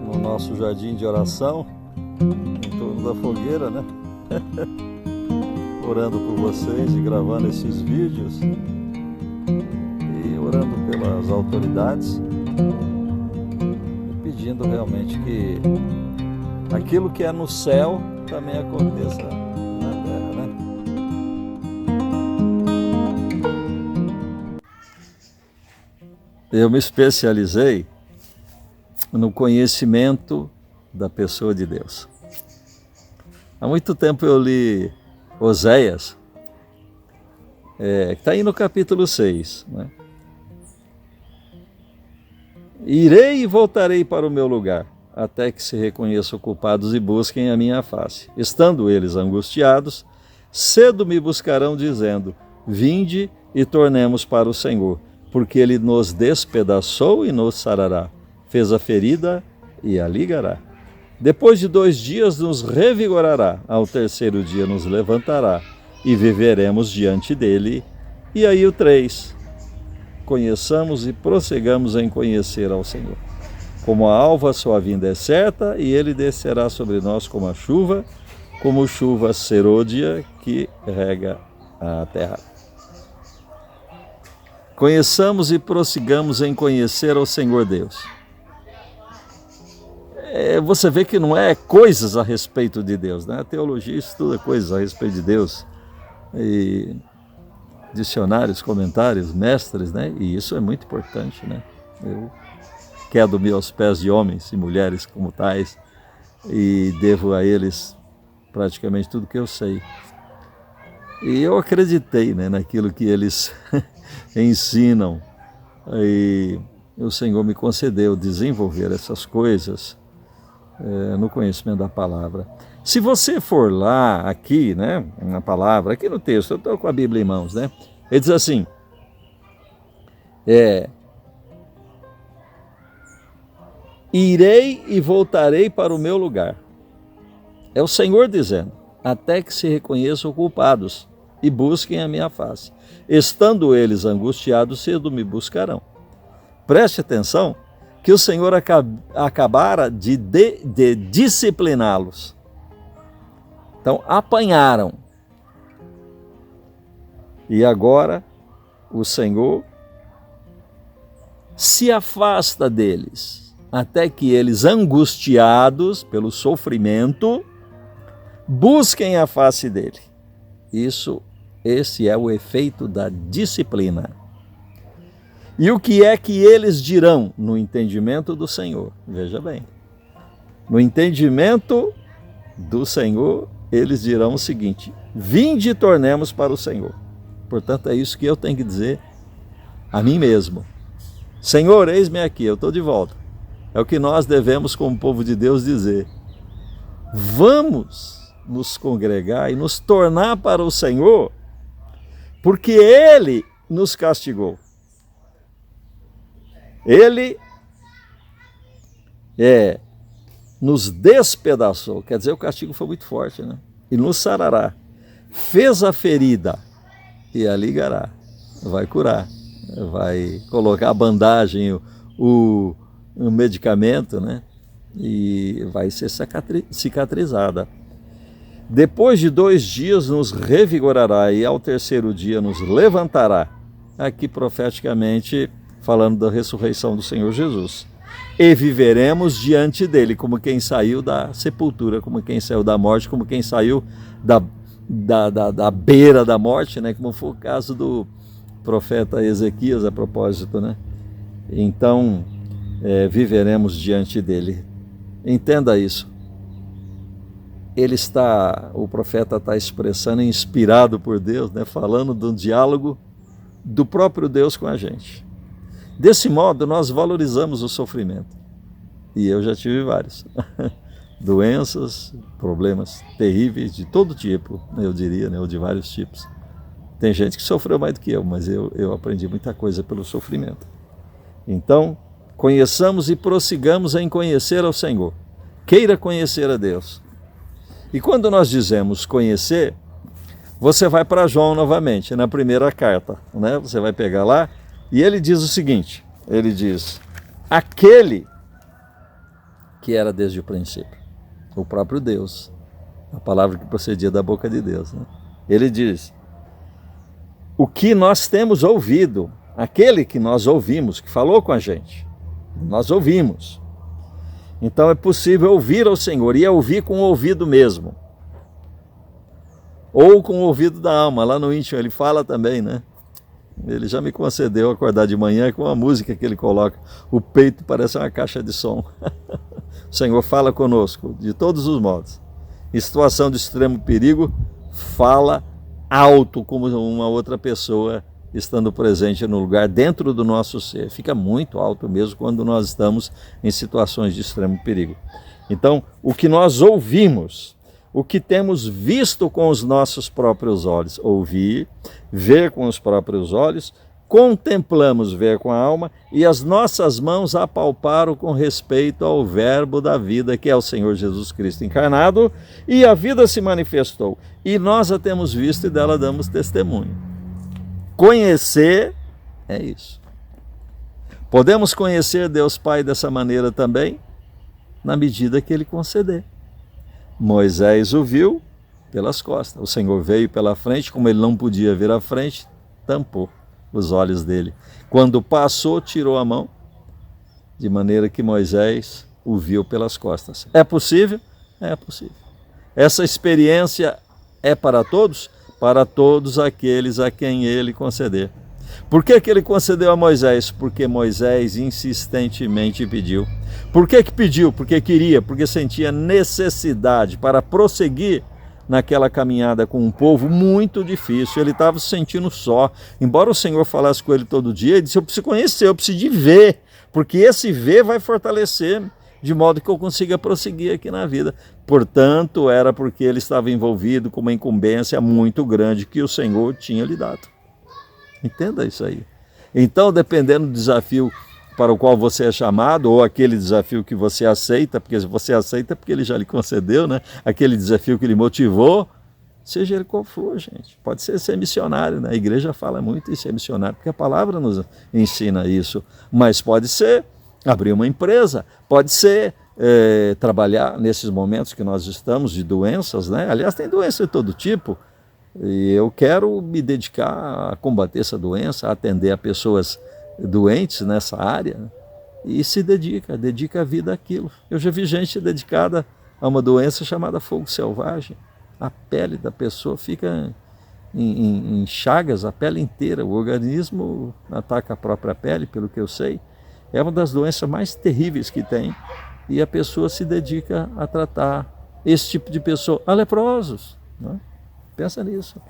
No nosso jardim de oração, em torno da fogueira, né? Orando por vocês e gravando esses vídeos e orando pelas autoridades, pedindo realmente que aquilo que é no céu também aconteça na terra, né? Eu me especializei no conhecimento da pessoa de Deus. Há muito tempo eu li Oséias, que está aí no capítulo 6, né? Irei e voltarei para o meu lugar, até que se reconheçam culpados e busquem a minha face. Estando eles angustiados, cedo me buscarão, dizendo: vinde e tornemos para o Senhor, porque ele nos despedaçou e nos sarará, fez a ferida e a ligará. Depois de 2 dias nos revigorará, ao 3º dia nos levantará, e viveremos diante dele. E aí o 3, conheçamos e prossigamos em conhecer ao Senhor. Como a alva sua vinda é certa, e ele descerá sobre nós como a chuva, como chuva serôdia que rega a terra. Conheçamos e prossigamos em conhecer ao Senhor Deus. Você vê que não é coisas a respeito de Deus, né? A teologia estuda coisas a respeito de Deus, e dicionários, comentários, mestres, né? E isso é muito importante, né? Eu quedo-me aos pés de homens e mulheres como tais e devo a eles praticamente tudo que eu sei. E eu acreditei, né, naquilo que eles ensinam, e o Senhor me concedeu desenvolver essas coisas no conhecimento da palavra. Se você for lá, aqui, né, na palavra, aqui no texto, eu estou com a Bíblia em mãos, né? Ele diz assim, irei e voltarei para o meu lugar. É o Senhor dizendo, até que se reconheçam culpados e busquem a minha face. Estando eles angustiados, cedo me buscarão. Preste atenção que o Senhor acabara de discipliná-los. Então, apanharam. E agora, o Senhor se afasta deles, até que eles, angustiados pelo sofrimento, busquem a face dele. Esse é o efeito da disciplina. E o que é que eles dirão no entendimento do Senhor? Veja bem, no entendimento do Senhor, eles dirão o seguinte: vinde e tornemos para o Senhor. Portanto, é isso que eu tenho que dizer a mim mesmo. Senhor, eis-me aqui, eu estou de volta. É o que nós devemos, como povo de Deus, dizer. Vamos nos congregar e nos tornar para o Senhor, porque Ele nos castigou. Ele nos despedaçou, quer dizer, o castigo foi muito forte, né? E nos sarará, fez a ferida e a ligará, vai curar, vai colocar a bandagem, o medicamento, né? E vai ser cicatrizada. Depois de 2 dias nos revigorará e ao 3º dia nos levantará. Aqui profeticamente falando da ressurreição do Senhor Jesus. E viveremos diante dele, como quem saiu da sepultura, como quem saiu da morte, como quem saiu da beira da morte, né? Como foi o caso do profeta Ezequias, a propósito, né? Então, viveremos diante dele. Entenda isso. O profeta está expressando, inspirado por Deus, né? Falando de um diálogo do próprio Deus com a gente. Desse modo, nós valorizamos o sofrimento. E eu já tive vários. Doenças, problemas terríveis de todo tipo, eu diria, né? Ou de vários tipos. Tem gente que sofreu mais do que eu, mas eu aprendi muita coisa pelo sofrimento. Então, conheçamos e prossigamos em conhecer ao Senhor. Queira conhecer a Deus. E quando nós dizemos conhecer, Você vai para João novamente, na primeira carta, né? Você vai pegar lá, e ele diz o seguinte, ele diz, aquele que era desde o princípio, o próprio Deus, a palavra que procedia da boca de Deus, né? Ele diz, o que nós temos ouvido, aquele que nós ouvimos, que falou com a gente, nós ouvimos. Então é possível ouvir ao Senhor, e é ouvir com o ouvido mesmo, ou com o ouvido da alma. Lá no íntimo ele fala também, né? Ele já me concedeu acordar de manhã com a música que ele coloca, o peito parece uma caixa de som. O Senhor fala conosco de todos os modos. Em situação de extremo perigo, fala alto como uma outra pessoa estando presente no lugar dentro do nosso ser. Fica muito alto mesmo quando nós estamos em situações de extremo perigo. Então, o que nós ouvimos, o que temos visto com os nossos próprios olhos, ouvir, ver com os próprios olhos, contemplamos, ver com a alma, e as nossas mãos apalparam com respeito ao verbo da vida, que é o Senhor Jesus Cristo encarnado, e a vida se manifestou, e nós a temos visto e dela damos testemunho. Conhecer é isso. Podemos conhecer Deus Pai dessa maneira também, na medida que Ele conceder. Moisés o viu pelas costas, o Senhor veio pela frente, como ele não podia vir à frente, tampou os olhos dele. Quando passou, tirou a mão, de maneira que Moisés o viu pelas costas. É possível? É possível. Essa experiência é para todos? Para todos aqueles a quem ele conceder. Por que ele concedeu a Moisés? Porque Moisés insistentemente pediu. Por que pediu? Porque queria, porque sentia necessidade para prosseguir naquela caminhada com um povo muito difícil. Ele estava se sentindo só. Embora o Senhor falasse com ele todo dia, ele disse, eu preciso conhecer, eu preciso de ver, porque esse ver vai fortalecer, de modo que eu consiga prosseguir aqui na vida. Portanto, era porque ele estava envolvido com uma incumbência muito grande que o Senhor tinha lhe dado. Entenda isso aí. Então, dependendo do desafio para o qual você é chamado, ou aquele desafio que você aceita, porque você aceita porque ele já lhe concedeu, né? Aquele desafio que lhe motivou, seja ele qual for, gente. Pode ser missionário, né? A igreja fala muito em ser missionário, porque a palavra nos ensina isso. Mas pode ser abrir uma empresa, pode ser trabalhar nesses momentos que nós estamos de doenças, né? Aliás, tem doença de todo tipo, e eu quero me dedicar a combater essa doença, a atender a pessoas doentes nessa área, né? E se dedica a vida àquilo. Eu já vi gente dedicada a uma doença chamada fogo selvagem. A pele da pessoa fica em chagas, a pele inteira, o organismo ataca a própria pele, pelo que eu sei. É uma das doenças mais terríveis que tem, e a pessoa se dedica a tratar esse tipo de pessoa, a leprosos, né? Pensa nisso.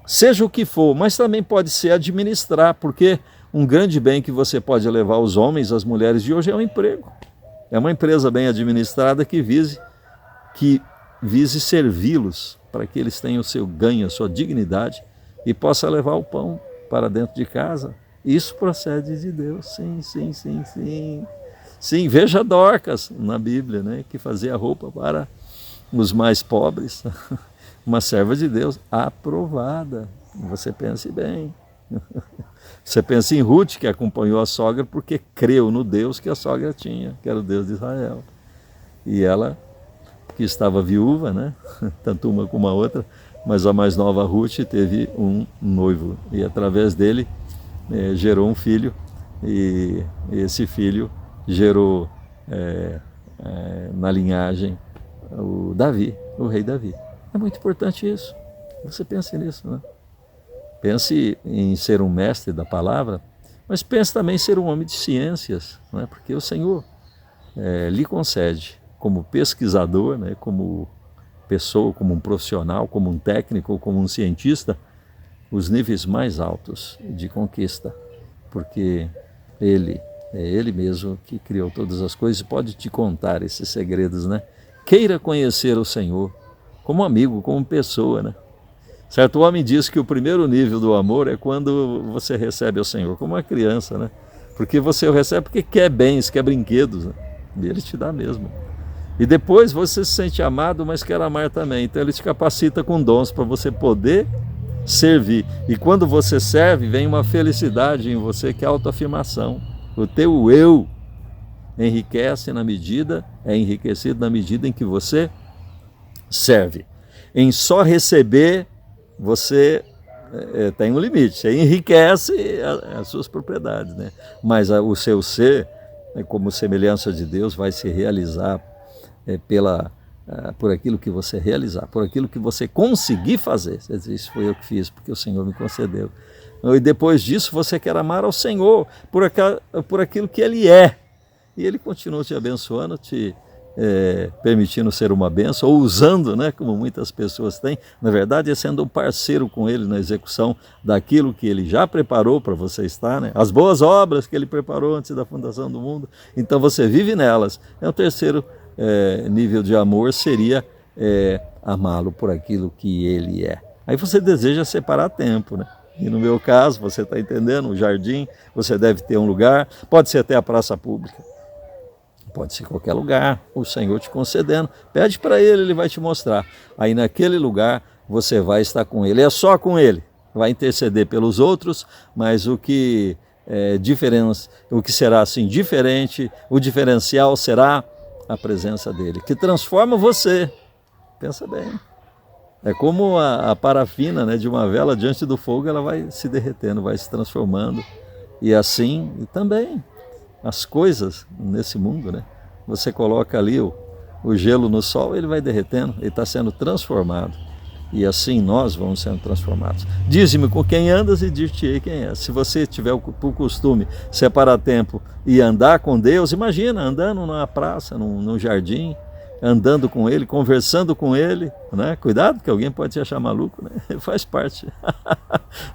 Seja o que for, mas também pode ser administrar, porque um grande bem que você pode levar os homens, as mulheres de hoje é o emprego. É uma empresa bem administrada que vise servi-los, para que eles tenham o seu ganho, a sua dignidade, e possa levar o pão para dentro de casa. Isso procede de Deus, sim, sim, sim, sim. Sim, veja Dorcas na Bíblia, né, que fazia roupa para os mais pobres. Uma serva de Deus aprovada. Você pense bem. Você pensa em Ruth, que acompanhou a sogra porque creu no Deus que a sogra tinha, que era o Deus de Israel. E ela, que estava viúva, né, tanto uma como a outra, mas a mais nova Ruth teve um noivo. E através dele gerou um filho, e esse filho gerou na linhagem o Davi, o rei Davi. É muito importante isso. Você pense nisso, né? Pense em ser um mestre da palavra, mas pense também em ser um homem de ciências, né? Porque o Senhor lhe concede, como pesquisador, né? Como pessoa, como um profissional, como um técnico, como um cientista, os níveis mais altos de conquista, porque Ele é Ele mesmo que criou todas as coisas e pode te contar esses segredos, né? Queira conhecer o Senhor como amigo, como pessoa, né? Certo homem diz que o primeiro nível do amor é quando você recebe o Senhor, como uma criança, né? Porque você o recebe porque quer bens, quer brinquedos, né? E Ele te dá mesmo. E depois você se sente amado, mas quer amar também. Então ele te capacita com dons para você poder servir. E quando você serve, vem uma felicidade em você, que é a autoafirmação. O teu eu é enriquecido na medida em que você serve. Em só receber, você tem um limite, você enriquece as suas propriedades, né? Mas o seu ser, como semelhança de Deus, vai se realizar por aquilo que você realizar, por aquilo que você conseguir fazer. Você diz, isso foi eu que fiz, porque o Senhor me concedeu. E depois disso você quer amar ao Senhor por aquilo que Ele é. E Ele continua te abençoando, te permitindo ser uma bênção, ou usando, né, como muitas pessoas têm. Na verdade, é sendo um parceiro com Ele na execução daquilo que Ele já preparou para você estar, né? As boas obras que Ele preparou antes da fundação do mundo. Então você vive nelas. É o terceiro nível de amor, seria amá-lo por aquilo que Ele é. Aí você deseja separar tempo, né? E no meu caso, você está entendendo, o jardim, você deve ter um lugar, pode ser até a praça pública. Pode ser qualquer lugar, o Senhor te concedendo. Pede para Ele, Ele vai te mostrar. Aí naquele lugar você vai estar com Ele. É só com Ele. Vai interceder pelos outros, mas o que será assim diferente, o diferencial será a presença dEle, que transforma você. Pensa bem. É como a parafina, né, de uma vela diante do fogo, ela vai se derretendo, vai se transformando. E assim também as coisas nesse mundo, né? Você coloca ali o gelo no sol, ele vai derretendo, ele está sendo transformado. E assim nós vamos sendo transformados. Dize-me com quem andas e dir-te-ei quem é. Se você tiver por costume separar tempo e andar com Deus, imagina, andando numa praça, num jardim, andando com Ele, conversando com Ele, né? Cuidado que alguém pode te achar maluco, né? Faz parte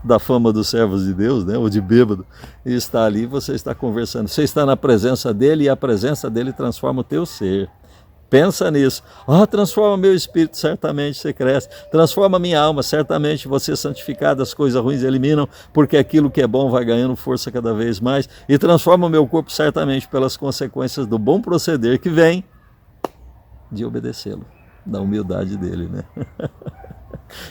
da fama dos servos de Deus, né? Ou de bêbado, e está ali, você está conversando, você está na presença dEle, e a presença dEle transforma o teu ser. Pensa nisso. Transforma meu espírito, certamente você cresce. Transforma minha alma, certamente você é santificado, as coisas ruins eliminam, porque aquilo que é bom vai ganhando força cada vez mais. E transforma o meu corpo, certamente, pelas consequências do bom proceder que vem de obedecê-lo, da humildade dele, né?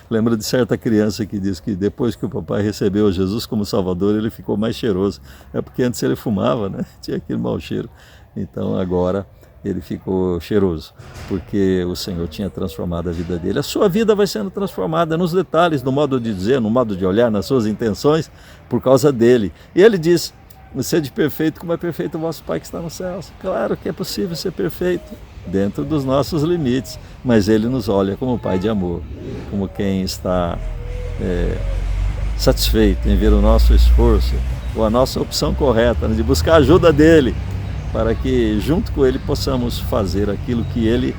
Lembra de certa criança que diz que depois que o papai recebeu Jesus como Salvador, ele ficou mais cheiroso. É porque antes ele fumava, né? Tinha aquele mau cheiro. Então agora ele ficou cheiroso, porque o Senhor tinha transformado a vida dele. A sua vida vai sendo transformada nos detalhes, no modo de dizer, no modo de olhar, nas suas intenções, por causa dele. E ele diz, sede perfeito como é perfeito o vosso Pai que está nos céus. Claro que é possível ser perfeito dentro dos nossos limites, mas Ele nos olha como Pai de amor, como quem está satisfeito em ver o nosso esforço, ou a nossa opção correta, né, de buscar a ajuda dEle, para que junto com Ele possamos fazer aquilo que Ele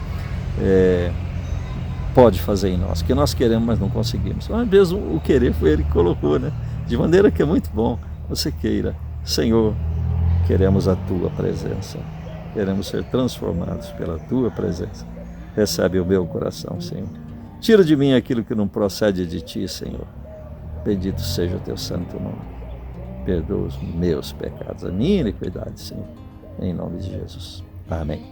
pode fazer em nós, que nós queremos, mas não conseguimos. Mas mesmo o querer foi Ele que colocou, né? De maneira que é muito bom, você queira, Senhor, queremos a Tua presença. Queremos ser transformados pela Tua presença. Recebe o meu coração, Senhor. Tira de mim aquilo que não procede de Ti, Senhor. Bendito seja o Teu santo nome. Perdoa os meus pecados, a minha iniquidade, Senhor. Em nome de Jesus. Amém.